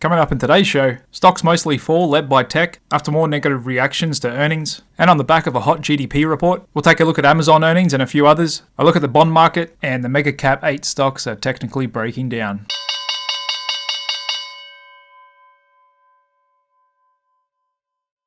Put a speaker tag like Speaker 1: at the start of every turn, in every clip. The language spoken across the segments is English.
Speaker 1: Coming up in today's show, stocks mostly fall, led by tech, after more negative reactions to earnings. And on the back of a hot GDP report, we'll take a look at Amazon earnings and a few others, a look at the bond market, and the MegaCap 8 stocks are technically breaking down.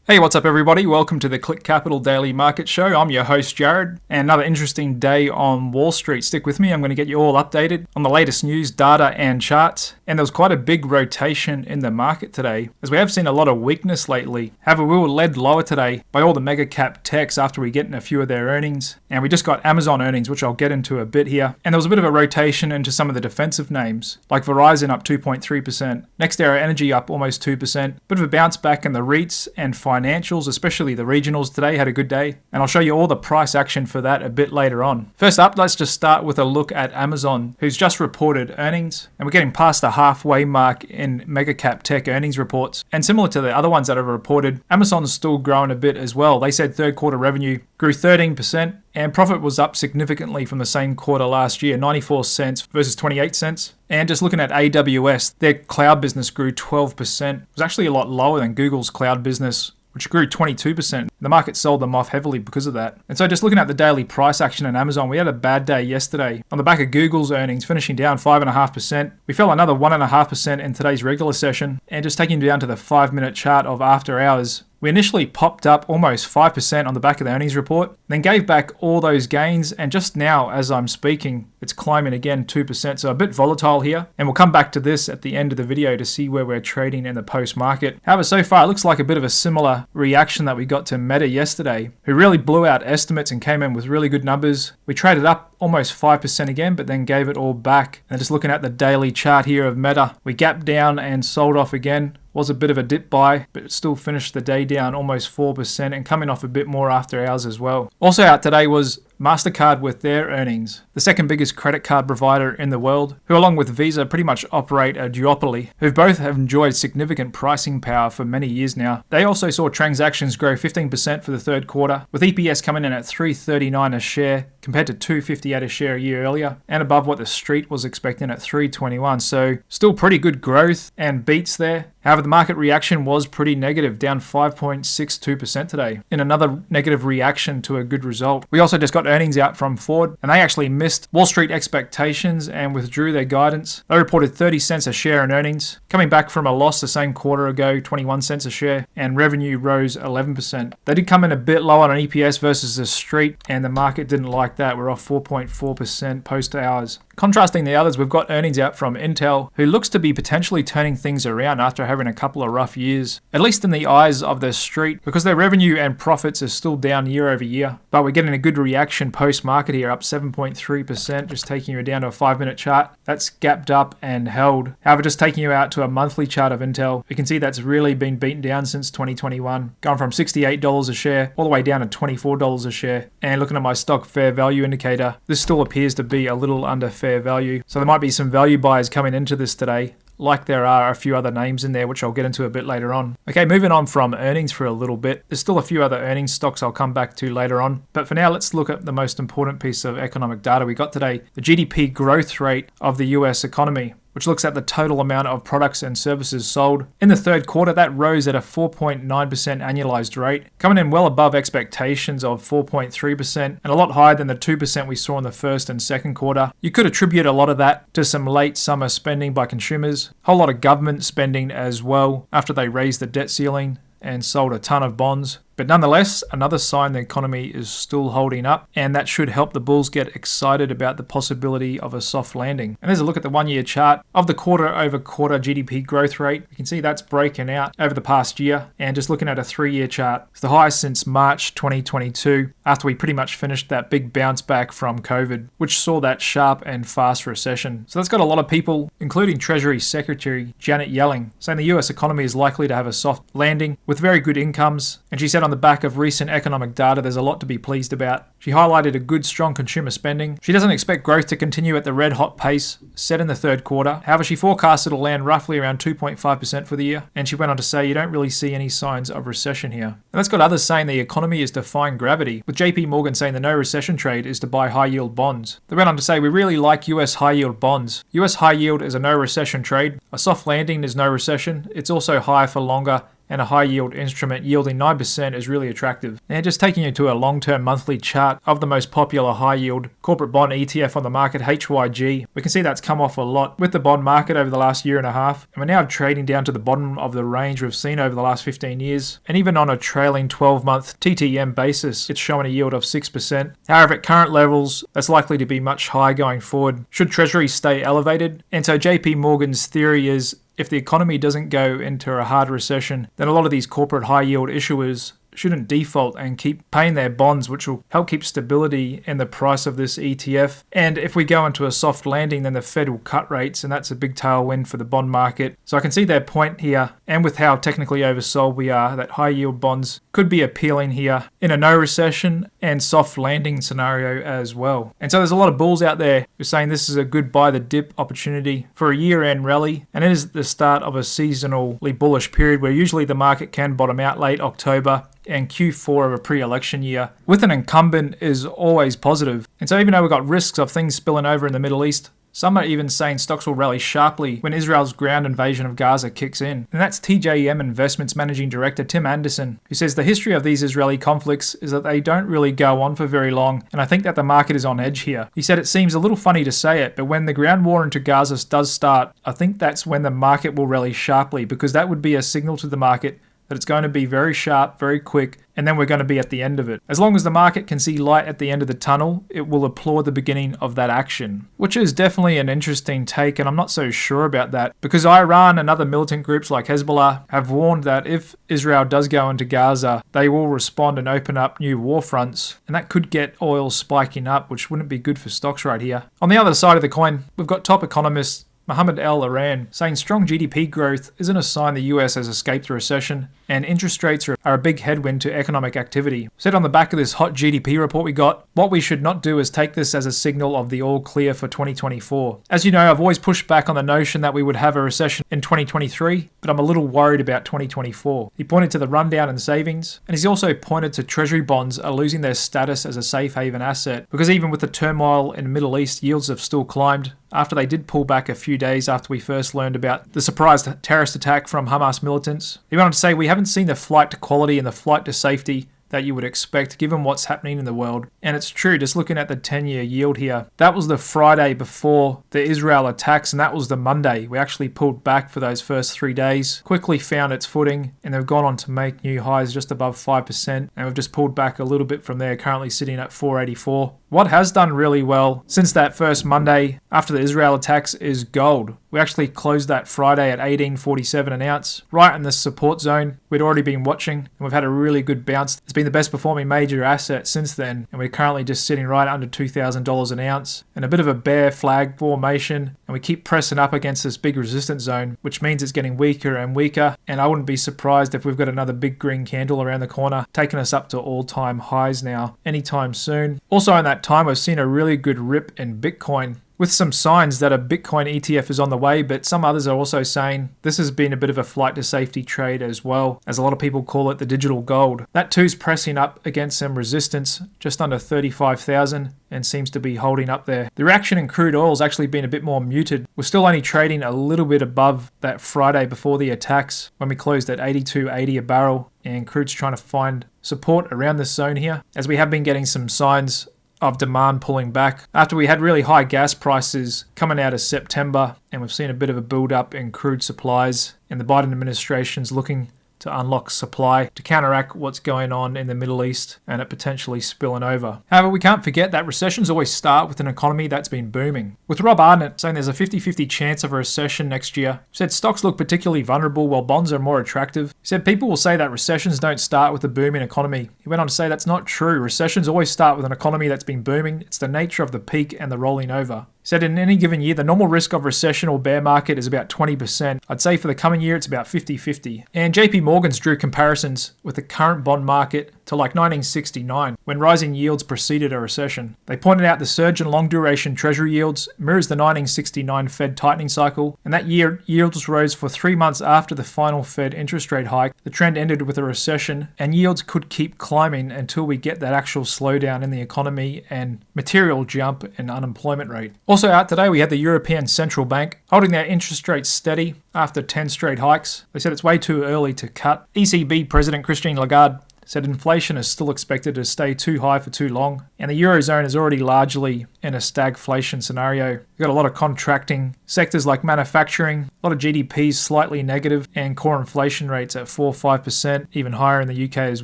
Speaker 1: Hey, what's up everybody? Welcome to the Click Capital Daily Market Show. I'm your host Jared, and another interesting day on Wall Street. Stick with me, I'm going to get you all updated on the latest news, data and charts. And there was quite a big rotation in the market today, as we have seen a lot of weakness lately. However, we were led lower today by all the mega cap techs after we get in a few of their earnings. And we just got Amazon earnings, which I'll get into a bit here. And there was a bit of a rotation into some of the defensive names, like Verizon up 2.3%, NextEra Energy up almost 2%, bit of a bounce back in the REITs and financials, especially the regionals today, had a good day. And I'll show you all the price action for that a bit later on. First up, let's just start with a look at Amazon, who's just reported earnings. And we're getting past the halfway mark in mega cap tech earnings reports. And similar to the other ones that have reported, Amazon's still growing a bit as well. They said third quarter revenue grew 13%. And profit was up significantly from the same quarter last year, 94 cents versus 28 cents. And just looking at AWS, their cloud business grew 12%. It was actually a lot lower than Google's cloud business, which grew 22%. The market sold them off heavily because of that. And so just looking at the daily price action in Amazon, we had a bad day yesterday on the back of Google's earnings, finishing down 5.5%. We fell another 1.5% in today's regular session. And just taking you down to the 5-minute chart of after hours, we initially popped up almost 5% on the back of the earnings report, then gave back all those gains, and just now, as I'm speaking, it's climbing again 2%, so a bit volatile here. And we'll come back to this at the end of the video to see where we're trading in the post-market. However, so far, it looks like a bit of a similar reaction that we got to Meta yesterday, who really blew out estimates and came in with really good numbers. We traded up almost 5% again, but then gave it all back. And just looking at the daily chart here of Meta, we gapped down and sold off again. Was a bit of a dip buy, but it still finished the day down almost 4% and coming off a bit more after hours as well. Also out today was MasterCard with their earnings, the second biggest credit card provider in the world, who along with Visa pretty much operate a duopoly, who both have enjoyed significant pricing power for many years now. They also saw transactions grow 15% for the third quarter, with EPS coming in at $3.39 a share compared to $2.58 a share a year earlier, and above what the street was expecting at $3.21. So still pretty good growth and beats there. However, the market reaction was pretty negative, down 5.62% today, in another negative reaction to a good result. We also just got earnings out from Ford, and they actually missed Wall Street expectations and withdrew their guidance. They reported 30 cents a share in earnings, coming back from a loss the same quarter ago, 21 cents a share, and revenue rose 11%. They did come in a bit lower on EPS versus the street, and the market didn't like that. We're off 4.4% post hours. Contrasting the others, we've got earnings out from Intel, who looks to be potentially turning things around after having a couple of rough years, at least in the eyes of the street, because their revenue and profits are still down year over year. But we're getting a good reaction post-market here, up 7.3%, just taking you down to a 5-minute chart. That's gapped up and held. However, just taking you out to a monthly chart of Intel, we can see that's really been beaten down since 2021, gone from $68 a share all the way down to $24 a share. And looking at my stock fair value indicator, this still appears to be a little under fair value. So there might be some value buyers coming into this today, like there are a few other names in there, which I'll get into a bit later on. Okay, moving on from earnings for a little bit. There's still a few other earnings stocks I'll come back to later on. But for now, let's look at the most important piece of economic data we got today, the GDP growth rate of the US economy, which looks at the total amount of products and services sold. In the third quarter, that rose at a 4.9% annualized rate, coming in well above expectations of 4.3% and a lot higher than the 2% we saw in the first and second quarter. You could attribute a lot of that to some late summer spending by consumers, a whole lot of government spending as well after they raised the debt ceiling and sold a ton of bonds. But nonetheless, another sign the economy is still holding up, and that should help the bulls get excited about the possibility of a soft landing. And there's a look at the 1-year chart of the quarter-over-quarter GDP growth rate. You can see that's breaking out over the past year, and just looking at a 3-year chart, it's the highest since March 2022, after we pretty much finished that big bounce back from COVID, which saw that sharp and fast recession. So that's got a lot of people, including Treasury Secretary Janet Yellen, saying the US economy is likely to have a soft landing with very good incomes. And she said said on the back of recent economic data, there's a lot to be pleased about. She highlighted a good, strong consumer spending. She doesn't expect growth to continue at the red-hot pace set in the third quarter. However, she forecasts it'll land roughly around 2.5% for the year. And she went on to say, you don't really see any signs of recession here. And that's got others saying the economy is defying gravity, with JP Morgan saying the no recession trade is to buy high-yield bonds. They went on to say, we really like US high-yield bonds. US high-yield is a no recession trade. A soft landing is no recession. It's also higher for longer, and a high yield instrument yielding 9% is really attractive. And just taking you to a long-term monthly chart of the most popular high yield corporate bond ETF on the market, HYG, we can see that's come off a lot with the bond market over the last year and a half. And we're now trading down to the bottom of the range we've seen over the last 15 years. And even on a trailing 12-month TTM basis, it's showing a yield of 6%. However, at current levels, that's likely to be much higher going forward should treasuries stay elevated. And so JP Morgan's theory is, if the economy doesn't go into a hard recession, then a lot of these corporate high-yield issuers shouldn't default and keep paying their bonds, which will help keep stability in the price of this ETF. And if we go into a soft landing, then the Fed will cut rates, and that's a big tailwind for the bond market. So I can see their point here, and with how technically oversold we are, that high-yield bonds could be appealing here in a no recession and soft landing scenario as well. And so there's a lot of bulls out there who are saying this is a good buy the dip opportunity for a year-end rally, and it is the start of a seasonally bullish period where usually the market can bottom out late October, and Q4 of a pre-election year with an incumbent is always positive. And so even though we've got risks of things spilling over in the Middle East, some are even saying stocks will rally sharply when Israel's ground invasion of Gaza kicks in. And that's TJM Investments Managing Director Tim Anderson, who says the history of these Israeli conflicts is that they don't really go on for very long, and I think that the market is on edge here. He said it seems a little funny to say it, but when the ground war into Gaza does start, I think that's when the market will rally sharply, because that would be a signal to the market that it's going to be very sharp, very quick, and then we're going to be at the end of it. As long as the market can see light at the end of the tunnel, it will applaud the beginning of that action, which is definitely an interesting take, and I'm not so sure about that, because Iran and other militant groups like Hezbollah have warned that if Israel does go into Gaza, they will respond and open up new war fronts, and that could get oil spiking up, which wouldn't be good for stocks right here. On the other side of the coin, we've got top economists Mohammed El-Iran saying strong GDP growth isn't a sign the US has escaped the recession, and interest rates are a big headwind to economic activity. Said on the back of this hot GDP report we got, what we should not do is take this as a signal of the all clear for 2024. As you know, I've always pushed back on the notion that we would have a recession in 2023, but I'm a little worried about 2024. He pointed to the rundown in savings, and he's also pointed to treasury bonds are losing their status as a safe haven asset, because even with the turmoil in the Middle East, yields have still climbed after they did pull back a few days after we first learned about the surprise terrorist attack from Hamas militants. He went on to say, we haven't seen the flight to quality and the flight to safety that you would expect given what's happening in the world. And it's true, just looking at the 10-year yield here, that was the Friday before the Israel attacks, and that was the Monday. We actually pulled back for those first 3 days, quickly found its footing, and they've gone on to make new highs just above 5%, and we've just pulled back a little bit from there, currently sitting at 484. What has done really well since that first Monday after the Israel attacks is gold. We actually closed that Friday at $18.47 an ounce, right in the support zone we'd already been watching, and we've had a really good bounce. It's been the best performing major asset since then, and we're currently just sitting right under $2,000 an ounce, and a bit of a bear flag formation, and we keep pressing up against this big resistance zone, which means it's getting weaker and weaker, and I wouldn't be surprised if we've got another big green candle around the corner, taking us up to all-time highs now, anytime soon. Also in that time, we've seen a really good rip in Bitcoin, with some signs that a Bitcoin ETF is on the way, but some others are also saying this has been a bit of a flight to safety trade as well, as a lot of people call it the digital gold. That too's pressing up against some resistance, just under 35,000, and seems to be holding up there. The reaction in crude oil has actually been a bit more muted. We're still only trading a little bit above that Friday before the attacks, when we closed at 82.80 a barrel, and crude's trying to find support around this zone here, as we have been getting some signs of demand pulling back after we had really high gas prices coming out of September, and we've seen a bit of a build up in crude supplies, and the Biden administration's looking to unlock supply to counteract what's going on in the Middle East and it potentially spilling over. However, we can't forget that recessions always start with an economy that's been booming. With Rob Arnott saying there's a 50-50 chance of a recession next year, he said stocks look particularly vulnerable while bonds are more attractive. He said people will say that recessions don't start with a booming economy. He went on to say that's not true. Recessions always start with an economy that's been booming. It's the nature of the peak and the rolling over. Said in any given year, the normal risk of recession or bear market is about 20%. I'd say for the coming year, it's about 50-50. And JP Morgan's drew comparisons with the current bond market to like 1969, when rising yields preceded a recession. They pointed out the surge in long-duration treasury yields mirrors the 1969 Fed tightening cycle, and that year yields rose for 3 months after the final Fed interest rate hike. The trend ended with a recession, and yields could keep climbing until we get that actual slowdown in the economy and material jump in unemployment rate. Also out today, we had the European Central Bank holding their interest rates steady after 10 straight hikes. They said it's way too early to cut. ECB President Christine Lagarde said inflation is still expected to stay too high for too long, and the Eurozone is already largely in a stagflation scenario. We've got a lot of contracting sectors like manufacturing, a lot of GDP slightly negative, and core inflation rates at 4-5%, even higher in the UK as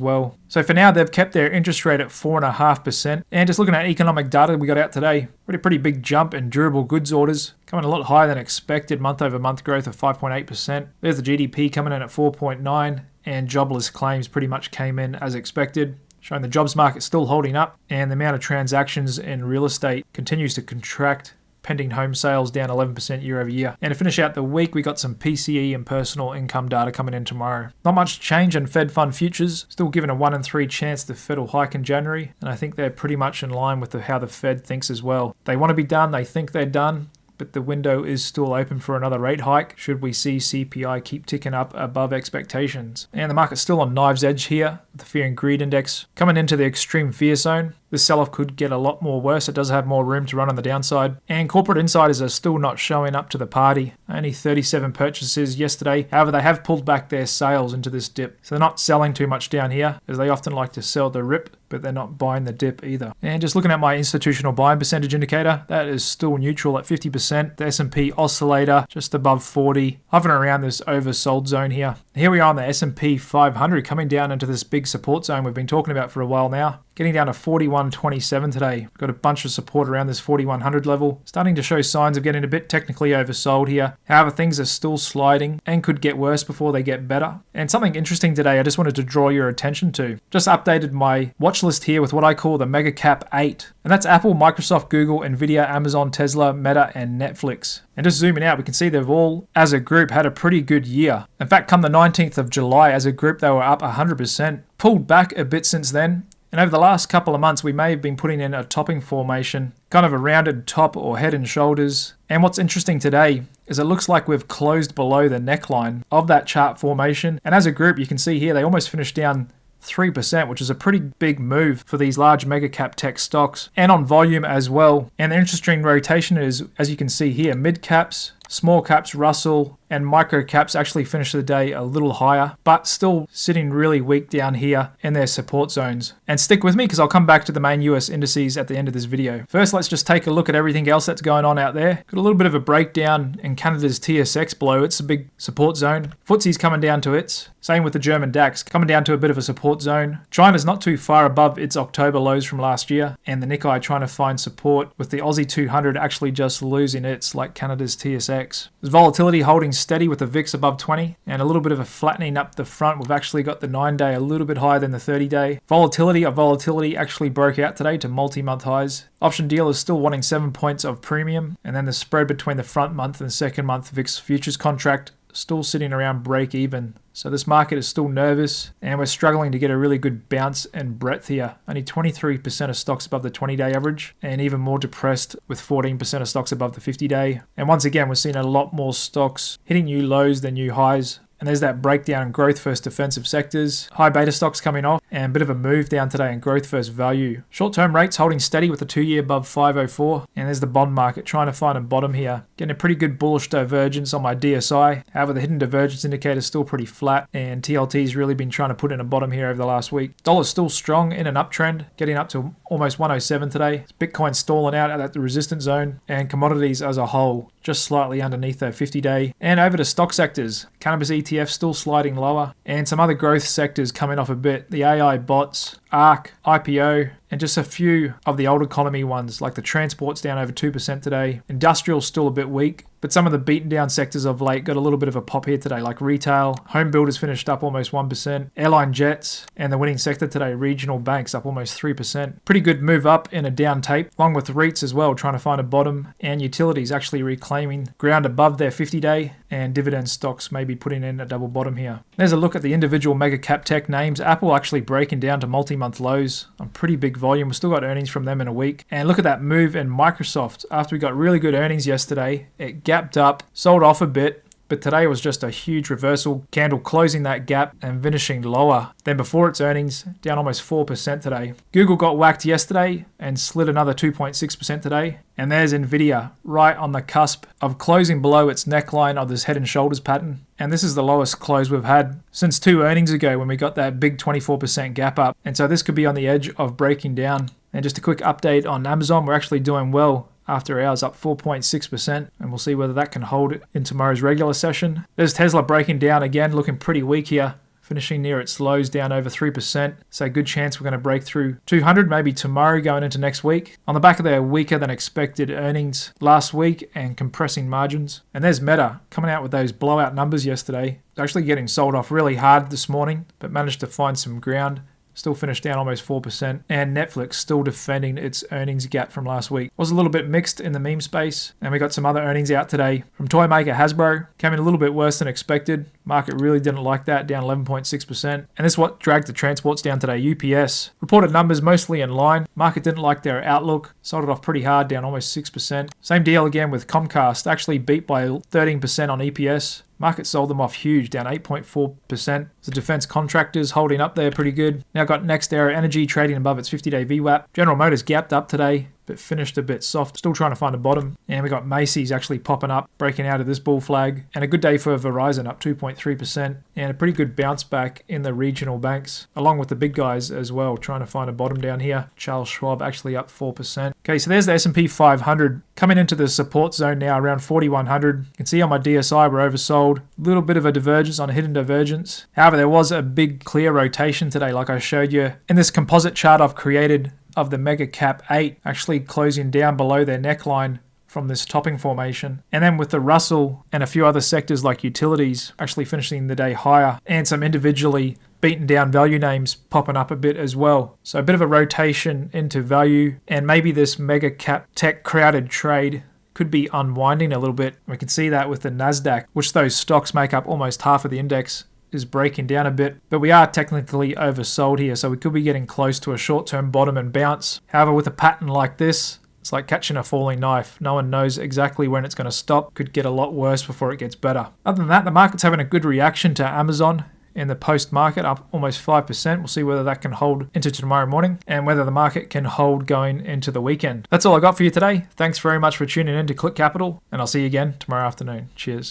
Speaker 1: well. So for now, they've kept their interest rate at 4.5%. And just looking at economic data we got out today, a pretty big jump in durable goods orders, coming a lot higher than expected, month-over-month growth of 5.8%. There's the GDP coming in at 4.9%. And jobless claims pretty much came in as expected, showing the jobs market still holding up, and the amount of transactions in real estate continues to contract, pending home sales down 11% year over year. And to finish out the week, we got some PCE and personal income data coming in tomorrow. Not much change in Fed fund futures, still given a 1 in 3 chance the Fed will hike in January, and I think they're pretty much in line with how the Fed thinks as well. They want to be done, they think they're done, but the window is still open for another rate hike should we see CPI keep ticking up above expectations. And the market's still on knife's edge here, with the fear and greed index coming into the extreme fear zone. This sell-off could get a lot more worse. It does have more room to run on the downside. And corporate insiders are still not showing up to the party. Only 37 purchases yesterday. However, they have pulled back their sales into this dip. So they're not selling too much down here, as they often like to sell the rip, but they're not buying the dip either. And just looking at my institutional buying percentage indicator, that is still neutral at 50%. The S&P oscillator just above 40, hovering around this oversold zone here. Here we are on the S&P 500 coming down into this big support zone we've been talking about for a while now. Getting down to 41.27 today. Got a bunch of support around this 4100 level. Starting to show signs of getting a bit technically oversold here. However, things are still sliding and could get worse before they get better. And something interesting today I just wanted to draw your attention to. Just updated my watch list here with what I call the MegaCap 8. And that's Apple, Microsoft, Google, NVDA, Amazon, Tesla, Meta, and Netflix. And just zooming out, we can see they've all, as a group, had a pretty good year. In fact, come the 19th of July, as a group, they were up 100%. Pulled back a bit since then. And over the last couple of months, we may have been putting in a topping formation, kind of a rounded top or head and shoulders. And what's interesting today is it looks like we've closed below the neckline of that chart formation. And as a group, you can see here, they almost finished down 3%, which is a pretty big move for these large mega cap tech stocks, and on volume as well. And the interesting rotation is, as you can see here, mid caps, small caps, Russell, and micro caps actually finished the day a little higher, but still sitting really weak down here in their support zones. And stick with me because I'll come back to the main US indices at the end of this video. First, let's just take a look at everything else that's going on out there. Got a little bit of a breakdown in Canada's TSX below. It's a big support zone. FTSE's coming down to its. Same with the German DAX, coming down to a bit of a support zone. China's not too far above its October lows from last year, and the Nikkei trying to find support, with the Aussie 200 actually just losing its, like Canada's TSX. There's volatility holding steady with the VIX above 20, and a little bit of a flattening up the front. We've actually got the 9-day a little bit higher than the 30-day. Volatility actually broke out today to multi-month highs. Option dealers still wanting 7 points of premium, and then the spread between the front month and second month VIX futures contract still sitting around break even. So this market is still nervous, and we're struggling to get a really good bounce and breadth here. Only 23% of stocks above the 20-day average, and even more depressed with 14% of stocks above the 50-day. And once again, we're seeing a lot more stocks hitting new lows than new highs. And there's that breakdown in growth versus defensive sectors. High beta stocks coming off, and a bit of a move down today in growth versus value. Short-term rates holding steady with the 2-year above 504. And there's the bond market trying to find a bottom here. Getting a pretty good bullish divergence on my DSI. However, the hidden divergence indicator is still pretty flat, and TLT's really been trying to put in a bottom here over the last week. Dollar's still strong in an uptrend, getting up to almost 107 today. Bitcoin stalling out at the resistance zone, and commodities as a whole just slightly underneath their 50-day. And over to stock sectors. Cannabis ETF still sliding lower, and some other growth sectors coming off a bit. The AI bots ARC, IPO, and just a few of the old economy ones, like the transport's down over 2% today. Industrial's still a bit weak, but some of the beaten down sectors of late got a little bit of a pop here today, like retail. Home builders finished up almost 1%. Airline jets, and the winning sector today, regional banks, up almost 3%. Pretty good move up in a down tape, along with REITs as well, trying to find a bottom, and utilities actually reclaiming ground above their 50-day, and dividend stocks maybe putting in a double bottom here. There's a look at the individual mega cap tech names. Apple actually breaking down to multi-month lows on pretty big volume. We've still got earnings from them in a week. And look at that move in Microsoft. After we got really good earnings yesterday, it gapped up, sold off a bit, but today was just a huge reversal candle closing that gap and finishing lower than before its earnings, down almost 4% today. Google got whacked yesterday and slid another 2.6% today. And there's NVDA right on the cusp of closing below its neckline of this head and shoulders pattern. And this is the lowest close we've had since 2 earnings ago when we got that big 24% gap up. And so this could be on the edge of breaking down. And just a quick update on Amazon, we're actually doing well after hours, up 4.6%, and we'll see whether that can hold in tomorrow's regular session. There's Tesla breaking down again, looking pretty weak here, finishing near its lows, down over 3%. So good chance we're going to break through 200 maybe tomorrow going into next week. On the back of their weaker than expected earnings last week and compressing margins. And there's Meta coming out with those blowout numbers yesterday. It's actually getting sold off really hard this morning, but managed to find some ground. Still finished down almost 4%, and Netflix still defending its earnings gap from last week. Was a little bit mixed in the meme space, and we got some other earnings out today from toy maker Hasbro. Came in a little bit worse than expected. Market really didn't like that, down 11.6%. And this is what dragged the transports down today. UPS reported numbers mostly in line. Market didn't like their outlook, sold it off pretty hard, down almost 6%. Same deal again with Comcast, actually beat by 13% on EPS. Market sold them off huge, down 8.4%. The defense contractors holding up there pretty good. Now got NextEra Energy trading above its 50-day VWAP. General Motors gapped up today, but finished a bit soft. Still trying to find a bottom. And we got Macy's actually popping up, breaking out of this bull flag. And a good day for Verizon, up 2.3%. And a pretty good bounce back in the regional banks, along with the big guys as well, trying to find a bottom down here. Charles Schwab actually up 4%. Okay, so there's the S&P 500 coming into the support zone now around 4,100. You can see on my DSI we're oversold. A little bit of a divergence on a hidden divergence. However, there was a big clear rotation today, like I showed you in this composite chart I've created of the MegaCap 8 actually closing down below their neckline from this topping formation. And then with the Russell and a few other sectors like utilities actually finishing the day higher, and some individually beaten down value names popping up a bit as well. So a bit of a rotation into value, and maybe this mega cap tech crowded trade could be unwinding a little bit. We can see that with the NASDAQ, which those stocks make up almost half of the index, is breaking down a bit. But we are technically oversold here, so we could be getting close to a short-term bottom and bounce. However, with a pattern like this, it's like catching a falling knife. No one knows exactly when it's going to stop. Could get a lot worse before it gets better. Other than that, the market's having a good reaction to Amazon in the post-market, up almost 5%. We'll see whether that can hold into tomorrow morning and whether the market can hold going into the weekend. That's all I got for you today. Thanks very much for tuning in to Click Capital, and I'll see you again tomorrow afternoon. Cheers.